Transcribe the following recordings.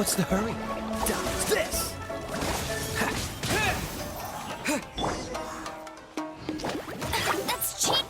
What's the hurry? Dodge this! That's cheap.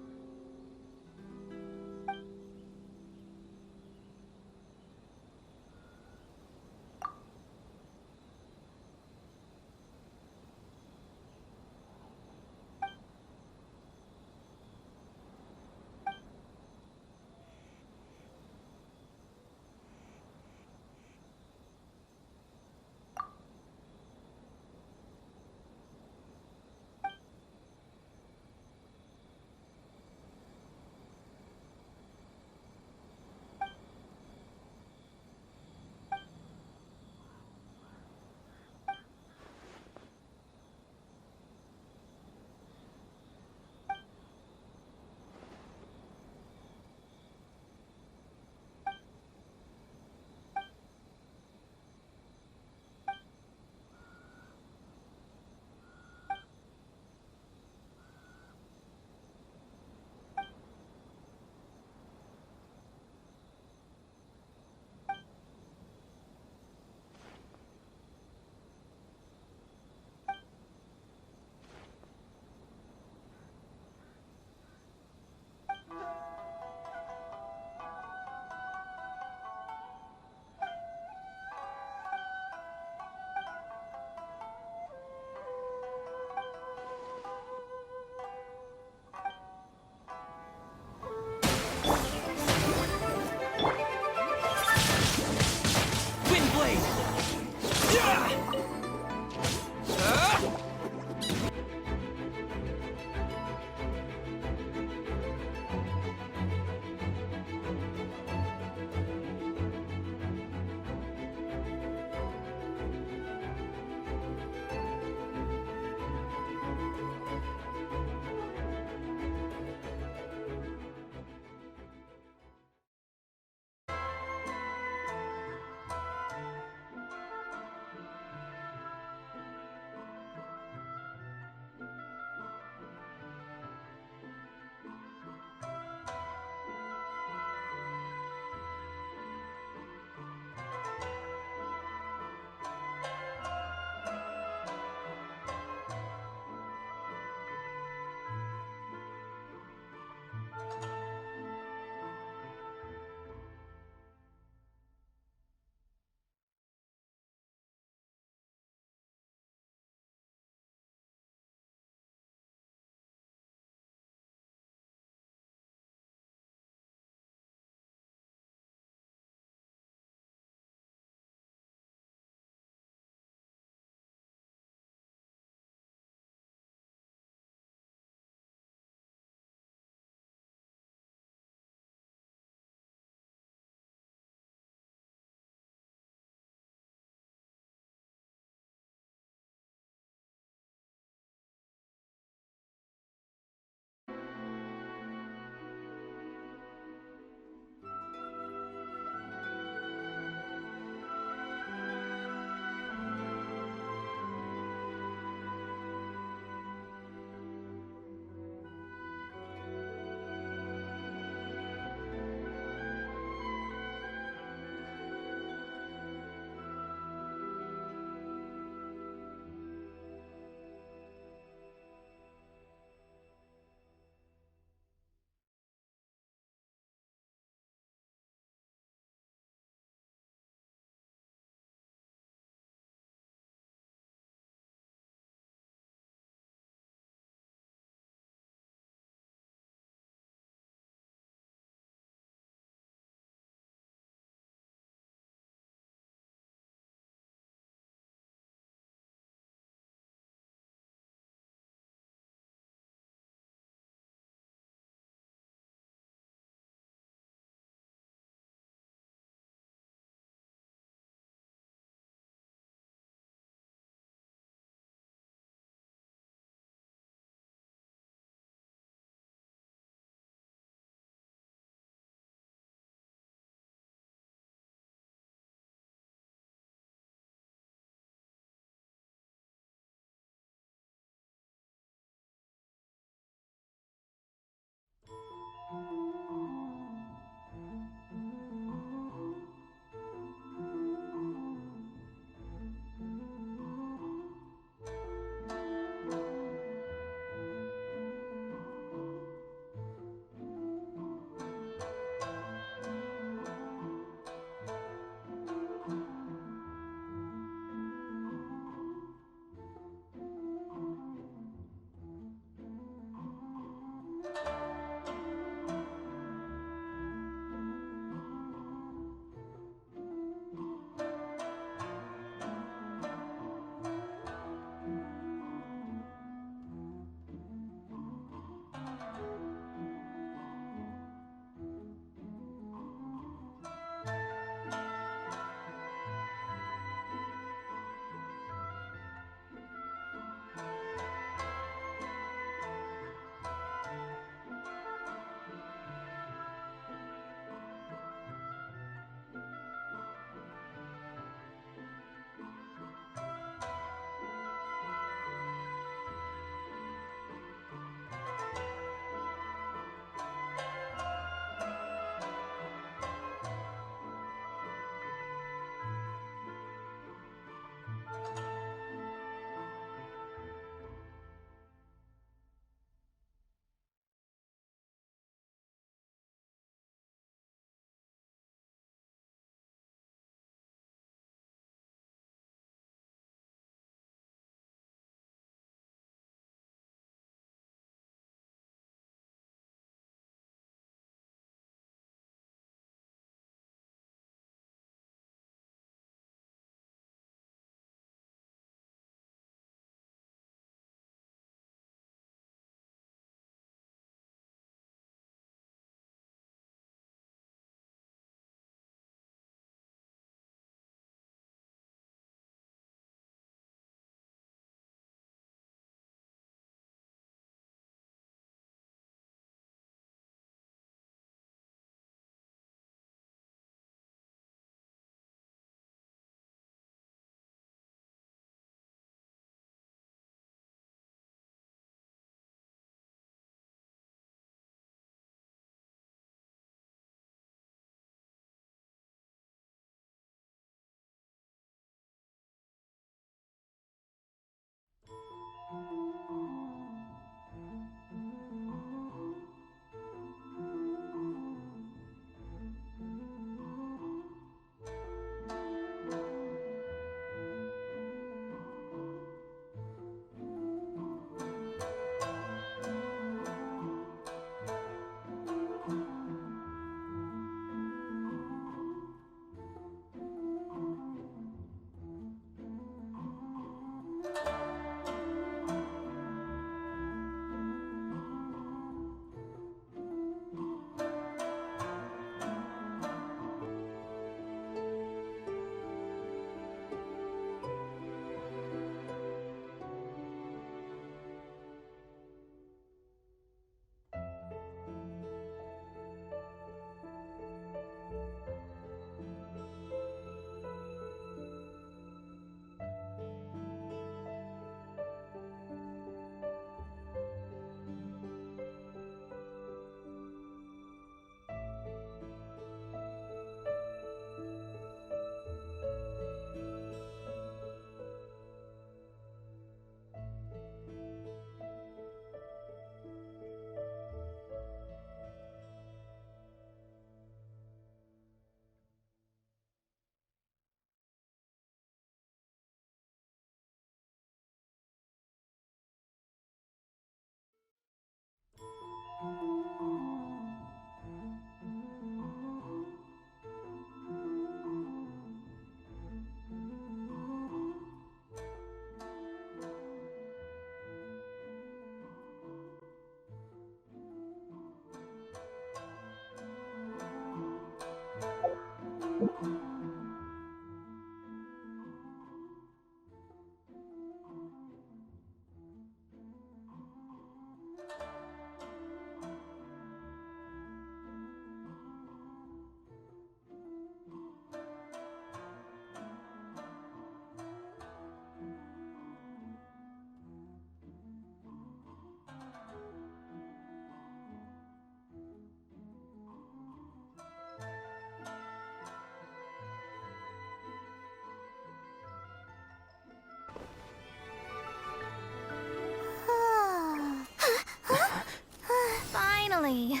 Finally.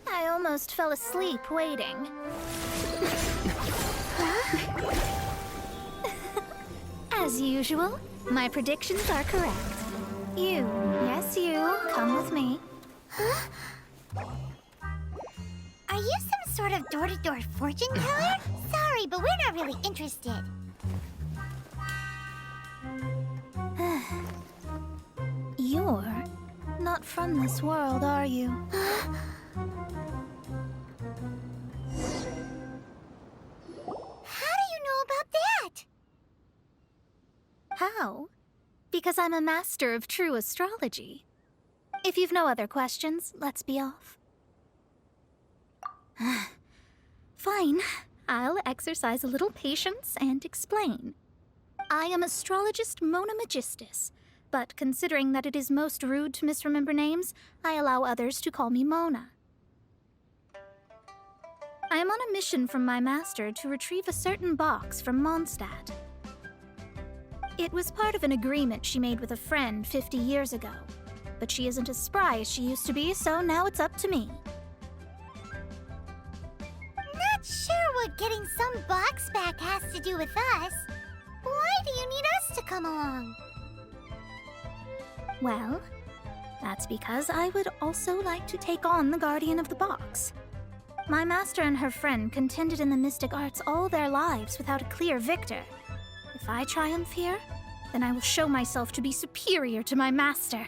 I almost fell asleep waiting. As usual, my predictions are correct. You, yes you, come with me. Are you some sort of door-to-door fortune teller? Sorry, but we're not really interested. You're not from this world, are you? How do you know about that? How? Because I'm a master of true astrology. If you've no other questions, let's be off. Fine. I'll exercise a little patience and explain. I am astrologist Mona Magistus, but considering that it is most rude to misremember names, I allow others to call me Mona. I am on a mission from my master to retrieve a certain box from Mondstadt. It was part of an agreement she made with a friend 50 years ago, but she isn't as spry as she used to be, so now it's up to me. Not sure what getting some box back has to do with us. Why do you need us to come along? Well, that's because I would also like to take on the Guardian of the Box. My master and her friend contended in the mystic arts all their lives without a clear victor. If I triumph here, then I will show myself to be superior to my master.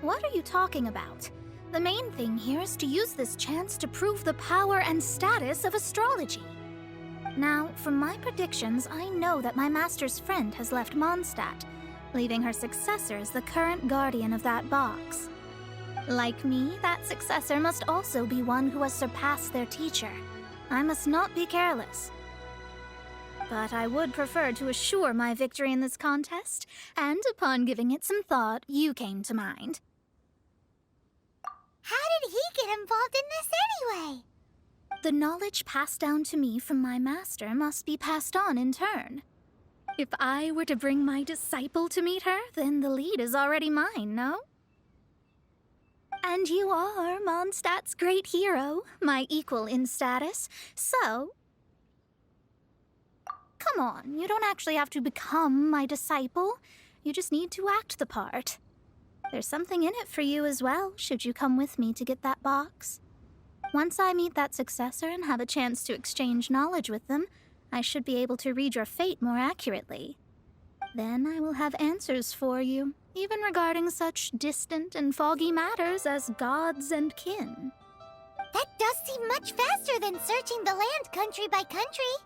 What are you talking about? The main thing here is to use this chance to prove the power and status of astrology. Now, from my predictions, I know that my master's friend has left Mondstadt, leaving her successor as the current guardian of that box. Like me, that successor must also be one who has surpassed their teacher. I must not be careless. But I would prefer to assure my victory in this contest, and upon giving it some thought, you came to mind. How did he get involved in this anyway? The knowledge passed down to me from my master must be passed on in turn. If I were to bring my disciple to meet her, then the lead is already mine, no? And you are Mondstadt's great hero, my equal in status, so... Come on, you don't actually have to become my disciple. You just need to act the part. There's something in it for you as well, should you come with me to get that box. Once I meet that successor and have a chance to exchange knowledge with them, I should be able to read your fate more accurately. Then I will have answers for you, even regarding such distant and foggy matters as gods and kin. That does seem much faster than searching the land country by country.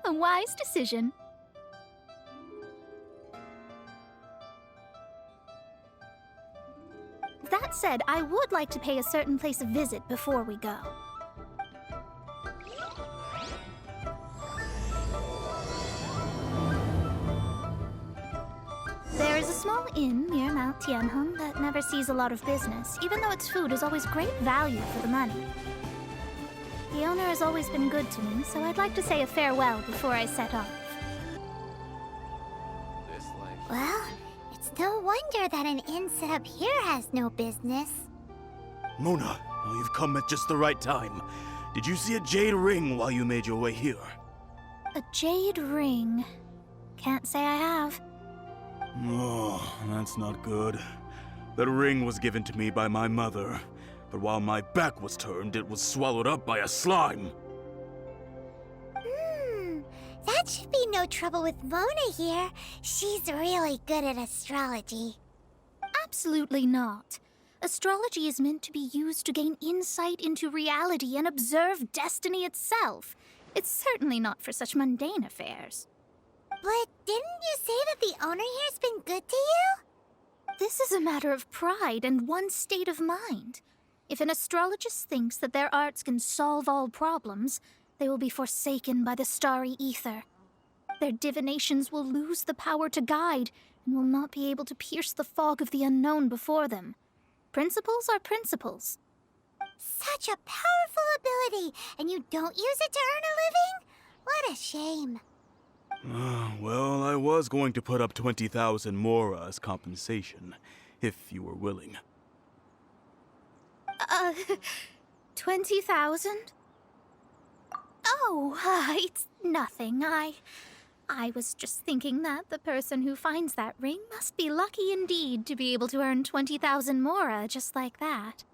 A wise decision. That said, I would like to pay a certain place a visit before we go. There is a small inn near Mount Tianheng that never sees a lot of business, even though its food is always great value for the money. The owner has always been good to me, so I'd like to say a farewell before I set off. Well, it's no wonder that an inn set up here has no business. Mona, well, you've come at just the right time. Did you see a jade ring while you made your way here? A jade ring. Can't say I have. Oh, that's not good. That ring was given to me by my mother, but while my back was turned, it was swallowed up by a slime. That should be no trouble with Mona here. She's really good at astrology. Absolutely not. Astrology is meant to be used to gain insight into reality and observe destiny itself. It's certainly not for such mundane affairs. But didn't you say that the owner here's been good to you? This is a matter of pride and one's state of mind. If an astrologist thinks that their arts can solve all problems, they will be forsaken by the starry ether. Their divinations will lose the power to guide and will not be able to pierce the fog of the unknown before them. Principles are principles. Such a powerful ability, and you don't use it to earn a living? What a shame. Well, I was going to put up 20,000 mora as compensation, if you were willing. 20,000? Oh, it's nothing. I was just thinking that the person who finds that ring must be lucky indeed to be able to earn 20,000 mora just like that.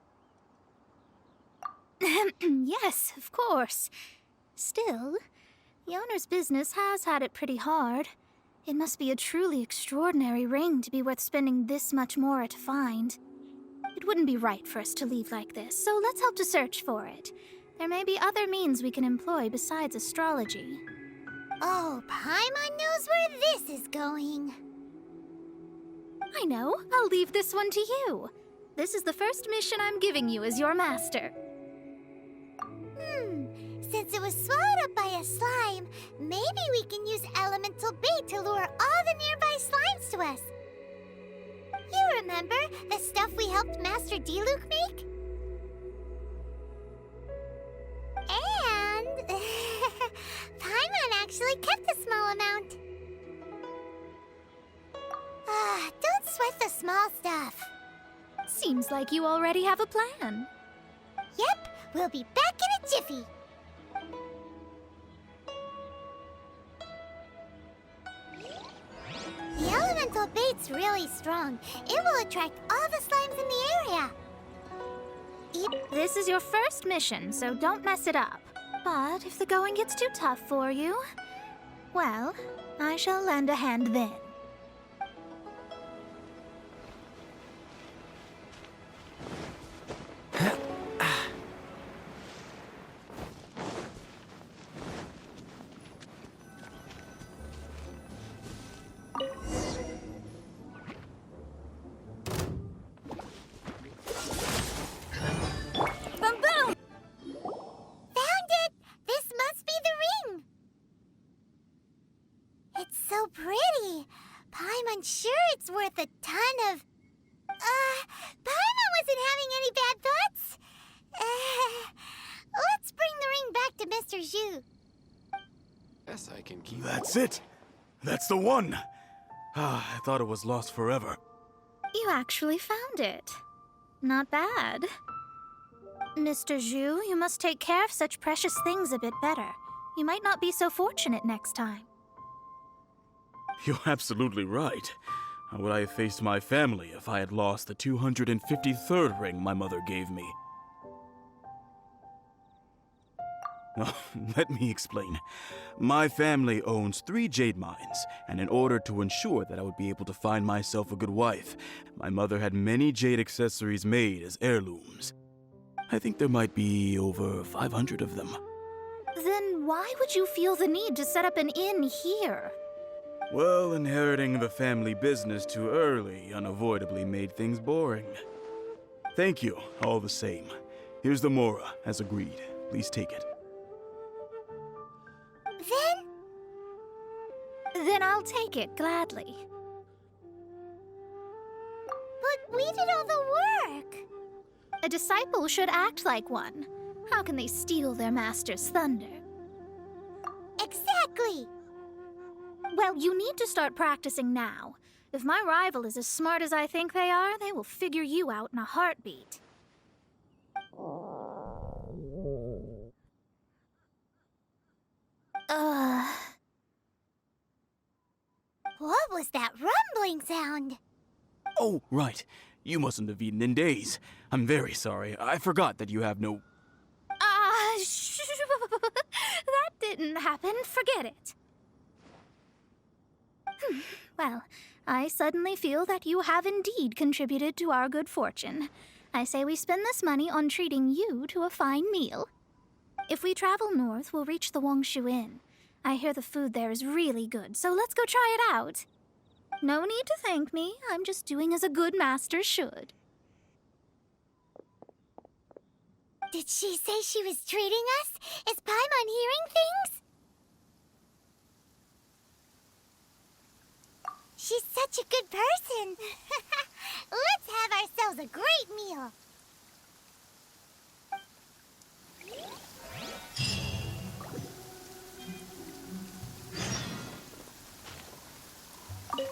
Yes, of course. Still, the owner's business has had it pretty hard. It must be a truly extraordinary ring to be worth spending this much mora to find. It wouldn't be right for us to leave like this, so let's help to search for it. There may be other means we can employ besides astrology. Oh, Paimon knows where this is going. I know. I'll leave this one to you. This is the first mission I'm giving you as your master. Since it was swallowed up by a slime, maybe we can use elemental bait to lure all the nearby slimes to us. You remember the stuff we helped Master Diluc make? And Paimon actually kept a small amount. Don't sweat the small stuff. Seems like you already have a plan. Yep, we'll be back in a jiffy. The elemental bait's really strong. It will attract all the slimes in the area. This is your first mission, so don't mess it up. But if the going gets too tough for you, well, I shall lend a hand then. Pretty. Paimon sure it's worth a ton of... Paimon wasn't having any bad thoughts. Let's bring the ring back to Mr. Zhu. Yes, I can keep. That's it! That's the one! I thought it was lost forever. You actually found it. Not bad. Mr. Zhu, you must take care of such precious things a bit better. You might not be so fortunate next time. You're absolutely right. How would I have faced my family if I had lost the 253rd ring my mother gave me? Let me explain. My family owns 3 jade mines, and in order to ensure that I would be able to find myself a good wife, my mother had many jade accessories made as heirlooms. I think there might be over 500 of them. Then why would you feel the need to set up an inn here? Well, inheriting the family business too early unavoidably made things boring. Thank you, all the same. Here's the mora, as agreed. Please take it. Then I'll take it gladly. But we did all the work. A disciple should act like one. How can they steal their master's thunder? Exactly. Well, you need to start practicing now. If my rival is as smart as I think they are, they will figure you out in a heartbeat. What was that rumbling sound? Oh, right. You mustn't have eaten in days. I'm very sorry. I forgot that you have no... That didn't happen. Forget it. Well, I suddenly feel that you have indeed contributed to our good fortune. I say we spend this money on treating you to a fine meal. If we travel north, we'll reach the Wongshu Inn. I hear the food there is really good, so let's go try it out. No need to thank me. I'm just doing as a good master should. Did she say she was treating us? Is Paimon hearing things? She's such a good person. Let's have ourselves a great meal.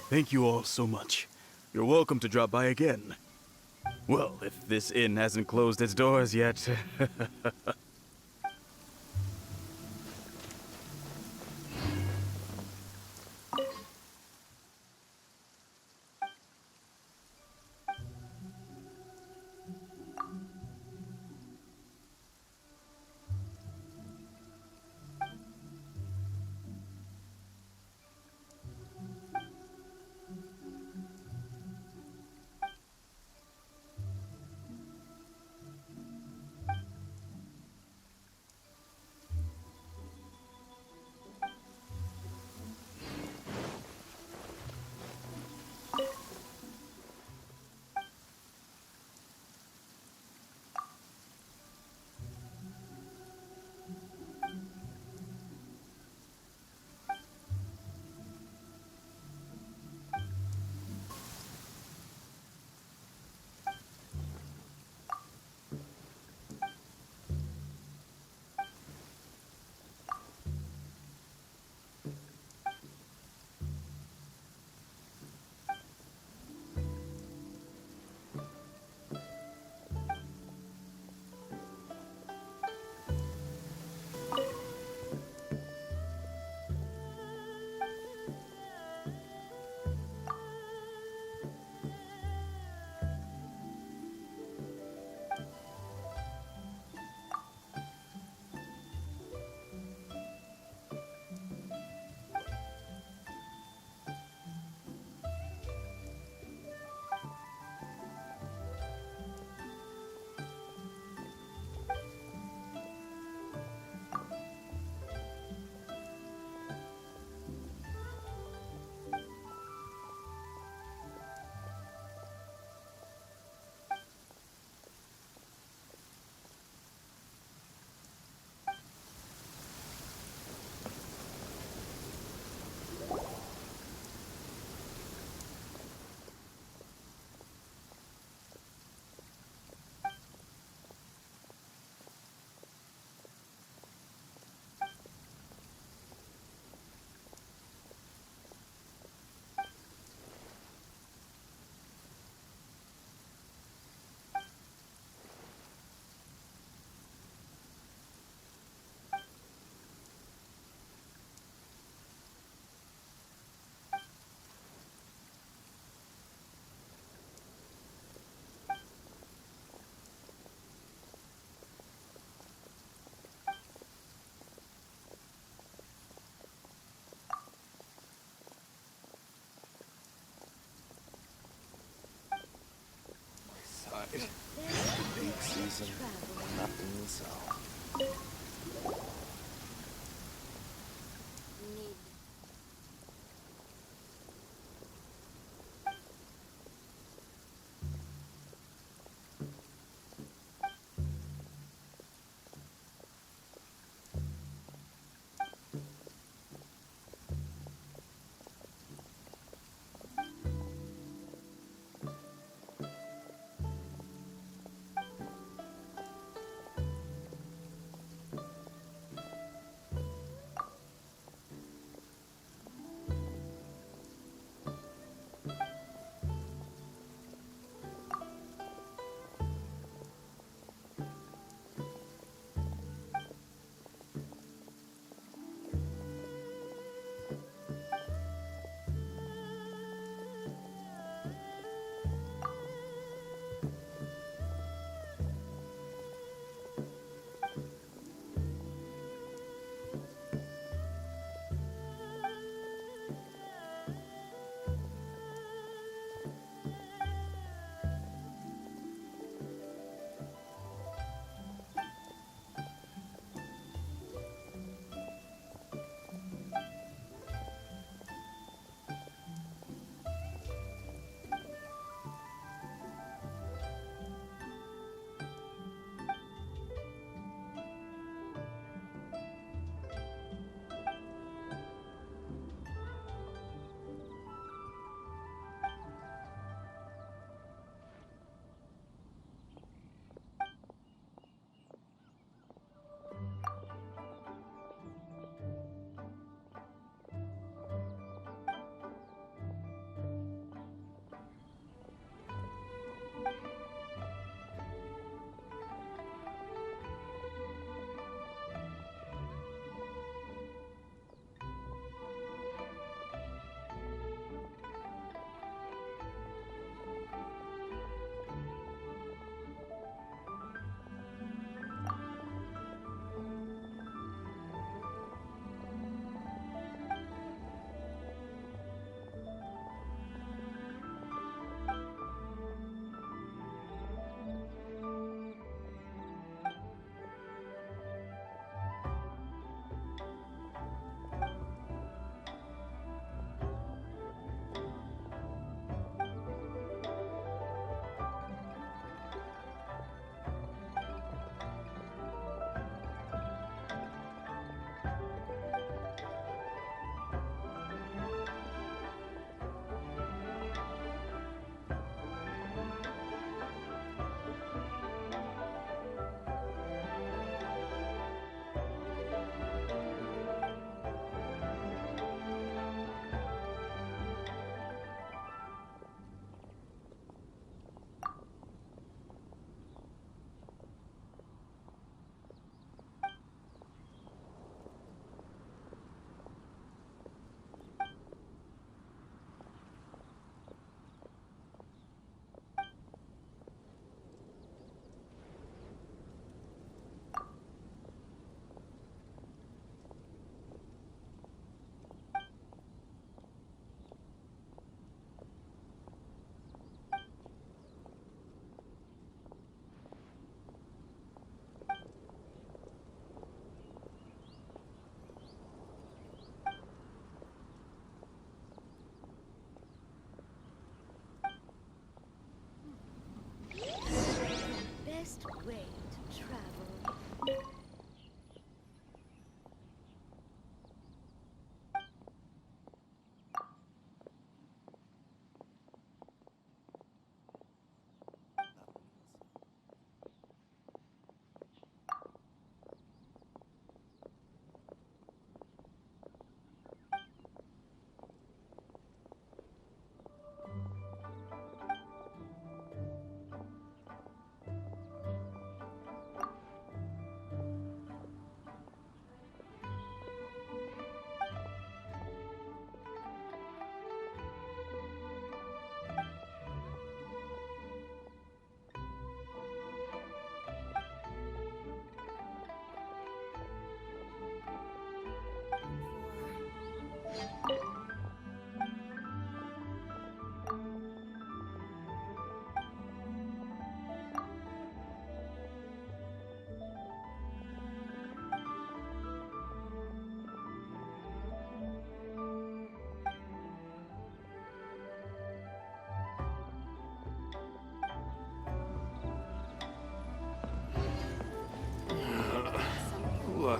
Thank you all so much. You're welcome to drop by again. Well, if this inn hasn't closed its doors yet.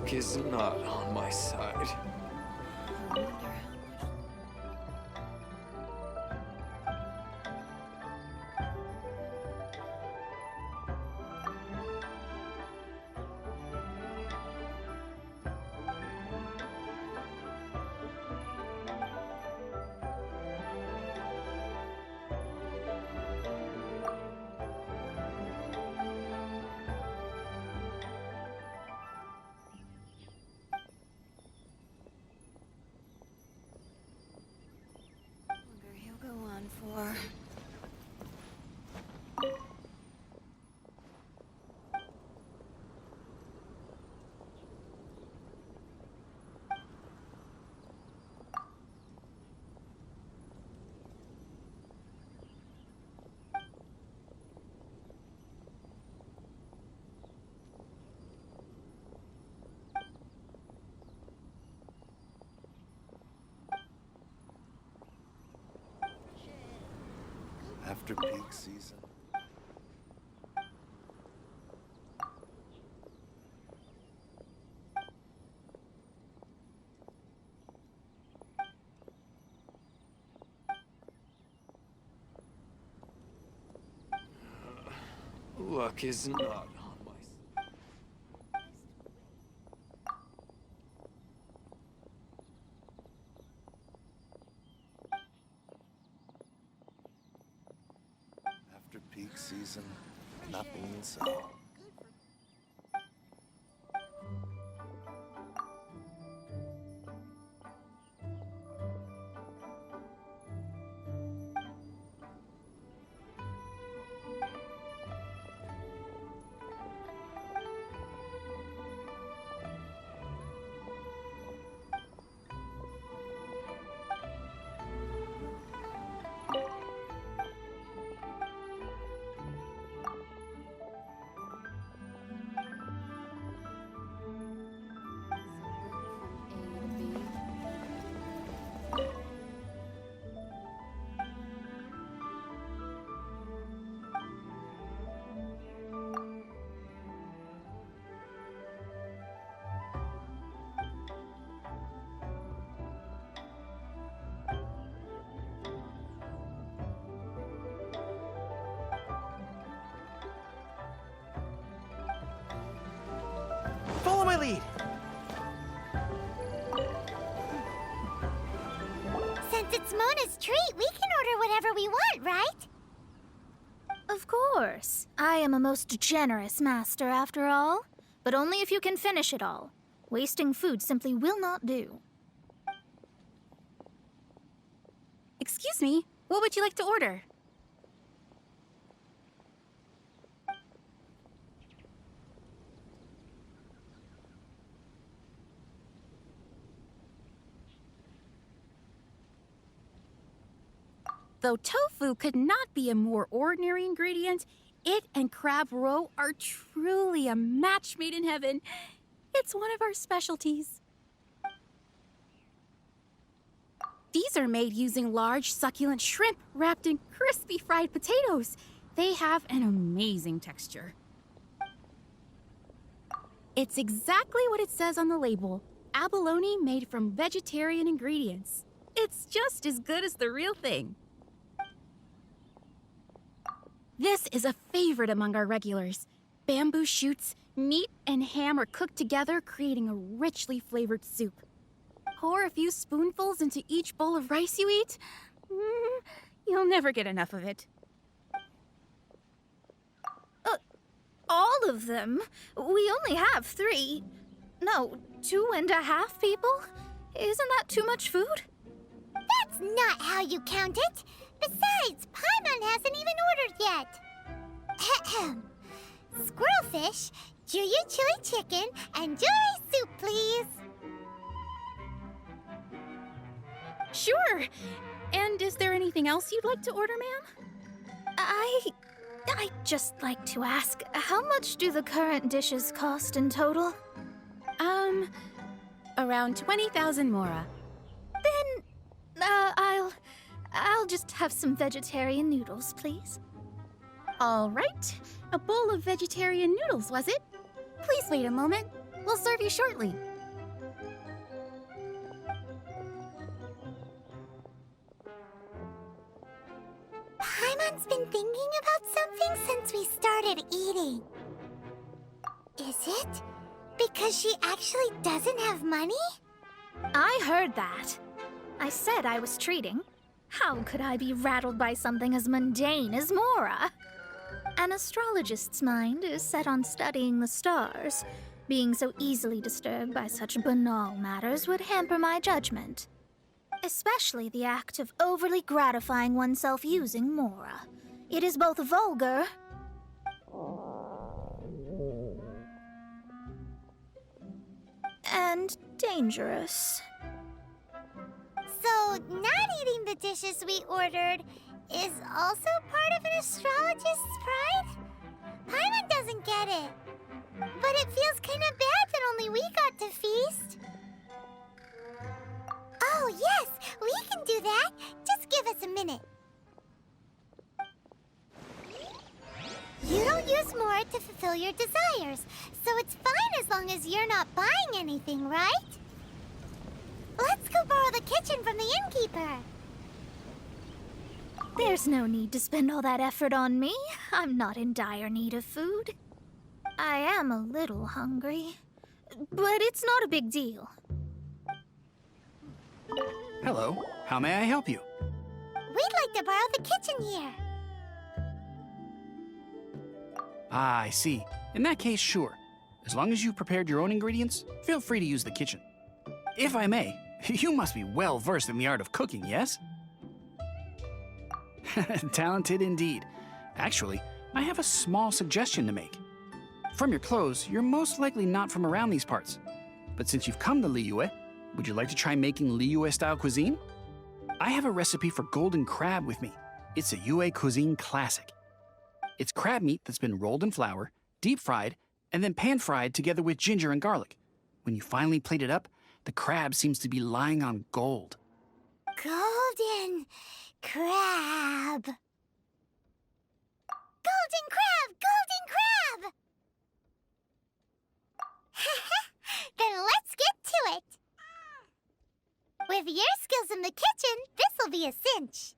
Luck is not on my side. He'll go on for. After peak season. Luck is not on my side. After peak season, nothing in sight. Follow my lead! Since it's Mona's treat, we can order whatever we want, right? Of course. I am a most generous master, after all. But only if you can finish it all. Wasting food simply will not do. Excuse me, what would you like to order? Though tofu could not be a more ordinary ingredient, it and crab roe are truly a match made in heaven. It's one of our specialties. These are made using large, succulent shrimp wrapped in crispy fried potatoes. They have an amazing texture. It's exactly what it says on the label. Abalone made from vegetarian ingredients. It's just as good as the real thing. This is a favorite among our regulars. Bamboo shoots, meat, and ham are cooked together, creating a richly flavored soup. Pour a few spoonfuls into each bowl of rice you eat. You'll never get enough of it. All of them? We only have 3. No, 2.5 people? Isn't that too much food? That's not how you count it. Besides, Paimon hasn't even ordered yet. Ahem. Squirrelfish, Juyu chili chicken, and jewelry soup, please. Sure. And is there anything else you'd like to order, ma'am? I'd just like to ask, how much do the current dishes cost in total? Around 20,000 mora. Then, I'll just have some vegetarian noodles, please. All right. A bowl of vegetarian noodles, was it? Please wait a moment. We'll serve you shortly. Paimon's been thinking about something since we started eating. Is it because she actually doesn't have money? I heard that. I said I was treating. How could I be rattled by something as mundane as Mora? An astrologist's mind is set on studying the stars. Being so easily disturbed by such banal matters would hamper my judgment. Especially the act of overly gratifying oneself using Mora. It is both vulgar and dangerous. So, not eating the dishes we ordered is also part of an astrologist's pride? Paimon doesn't get it. But it feels kind of bad that only we got to feast. Oh, yes, we can do that. Just give us a minute. You don't use more to fulfill your desires, so it's fine as long as you're not buying anything, right? Let's go borrow the kitchen from the innkeeper. There's no need to spend all that effort on me. I'm not in dire need of food. I am a little hungry, but it's not a big deal. Hello, how may I help you? We'd like to borrow the kitchen here. Ah, I see. In that case, sure. As long as you've prepared your own ingredients, feel free to use the kitchen. If I may, you must be well versed in the art of cooking, yes? Talented indeed. Actually, I have a small suggestion to make. From your clothes, you're most likely not from around these parts. But since you've come to Liyue, would you like to try making Liyue-style cuisine? I have a recipe for golden crab with me. It's a Yue cuisine classic. It's crab meat that's been rolled in flour, deep fried, and then pan-fried together with ginger and garlic. When you finally plate it up, the crab seems to be lying on gold. Golden crab. Golden crab! Golden crab! Then let's get to it. With your skills in the kitchen, this'll be a cinch.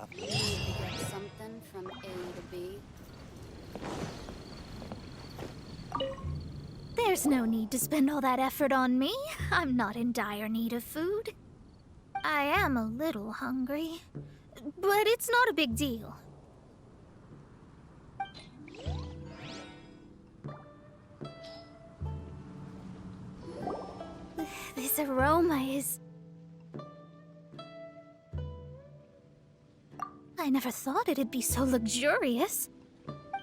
nothing. You need to get something from A to B. There's no need to spend all that effort on me. I'm not in dire need of food. I am a little hungry, but it's not a big deal. This aroma is... I never thought it'd be so luxurious.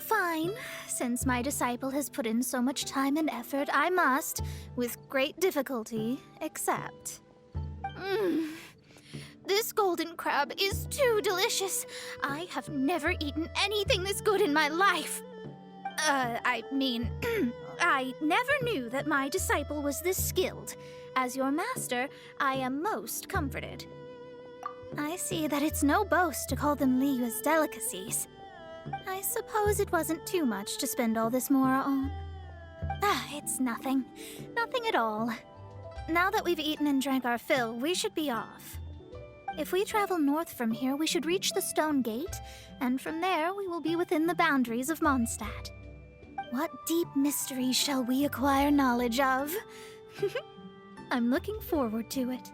Fine. Since my disciple has put in so much time and effort, I must, with great difficulty, accept. This golden crab is too delicious. I have never eaten anything this good in my life. I mean, I never knew that my disciple was this skilled. As your master, I am most comforted. I see that it's no boast to call them Liyue's delicacies. I suppose it wasn't too much to spend all this mora on. It's nothing. Nothing at all. Now that we've eaten and drank our fill, we should be off. If we travel north from here, we should reach the Stone Gate, and from there we will be within the boundaries of Mondstadt. What deep mysteries shall we acquire knowledge of? I'm looking forward to it.